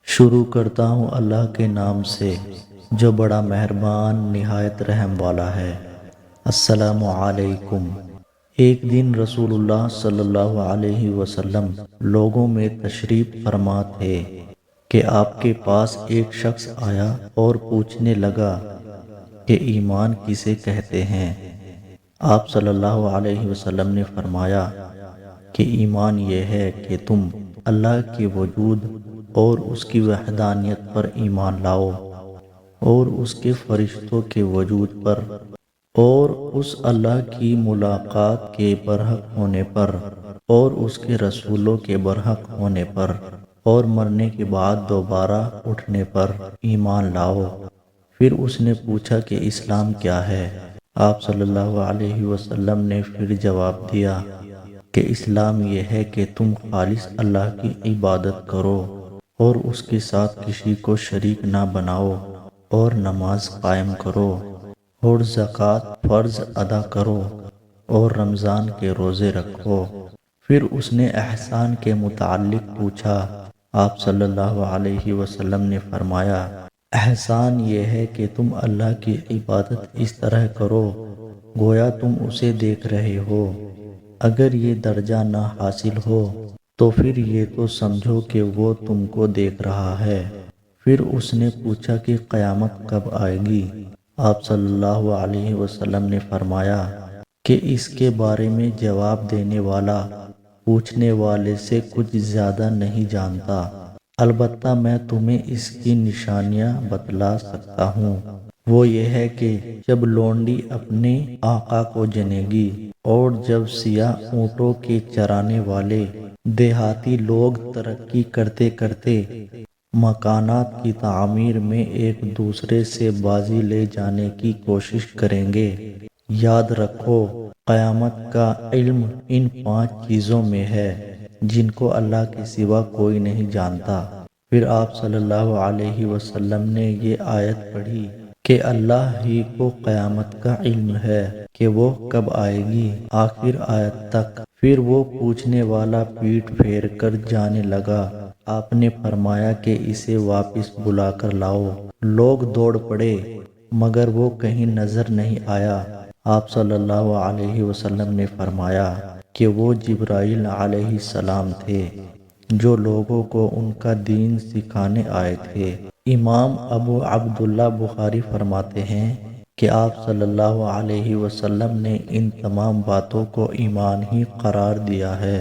شروع کرتا ہوں اللہ کے نام سے جو بڑا مہربان نہایت رحم والا ہے۔ السلام علیکم۔ ایک دن رسول اللہ صلی اللہ علیہ وسلم لوگوں میں تشریف فرما تھے کہ آپ کے پاس ایک شخص آیا اور پوچھنے لگا کہ ایمان کسے کہتے ہیں؟ آپ صلی اللہ علیہ وسلم نے فرمایا کہ ایمان یہ ہے کہ تم اللہ کے وجود اور اس کی وحدانیت پر ایمان لاؤ، اور اس کے فرشتوں کے وجود پر، اور اس اللہ کی ملاقات کے برحق ہونے پر، اور اس کے رسولوں کے برحق ہونے پر، اور مرنے کے بعد دوبارہ اٹھنے پر ایمان لاؤ۔ پھر اس نے پوچھا کہ اسلام کیا ہے؟ آپ صلی اللہ علیہ وسلم نے پھر جواب دیا کہ اسلام یہ ہے کہ تم خالص اللہ کی عبادت کرو اور اس کے ساتھ کسی کو شریک نہ بناؤ، اور نماز قائم کرو، اور زکوٰۃ فرض ادا کرو، اور رمضان کے روزے رکھو۔ پھر اس نے احسان کے متعلق پوچھا۔ آپ صلی اللہ علیہ وسلم نے فرمایا، احسان یہ ہے کہ تم اللہ کی عبادت اس طرح کرو گویا تم اسے دیکھ رہے ہو۔ اگر یہ درجہ نہ حاصل ہو تو پھر یہ تو سمجھو کہ وہ تم کو دیکھ رہا ہے۔ پھر اس نے پوچھا کہ قیامت کب آئے گی؟ آپ صلی اللہ علیہ وسلم نے فرمایا کہ اس کے بارے میں جواب دینے والا پوچھنے والے سے کچھ زیادہ نہیں جانتا، البتہ میں تمہیں اس کی نشانیاں بتلا سکتا ہوں۔ وہ یہ ہے کہ جب لونڈی اپنے آقا کو جنے گی، اور جب سیاہ اونٹوں کے چرانے والے دیہاتی لوگ ترقی کرتے کرتے مکانات کی تعمیر میں ایک دوسرے سے بازی لے جانے کی کوشش کریں گے۔ یاد رکھو، قیامت کا علم ان 5 چیزوں میں ہے جن کو اللہ کے سوا کوئی نہیں جانتا۔ پھر آپ صلی اللہ علیہ وسلم نے یہ آیت پڑھی کہ اللہ ہی کو قیامت کا علم ہے کہ وہ کب آئے گی، آخر آیت تک۔ پھر وہ پوچھنے والا پیٹھ پھیر کر جانے لگا۔ آپ نے فرمایا کہ اسے واپس بلا کر لاؤ۔ لوگ دوڑ پڑے مگر وہ کہیں نظر نہیں آیا۔ آپ صلی اللہ علیہ وسلم نے فرمایا کہ وہ جبرائیل علیہ السلام تھے جو لوگوں کو ان کا دین سکھانے آئے تھے۔ امام ابو عبداللہ بخاری فرماتے ہیں کہ آپ صلی اللہ علیہ وسلم نے ان تمام باتوں کو ایمان ہی قرار دیا ہے۔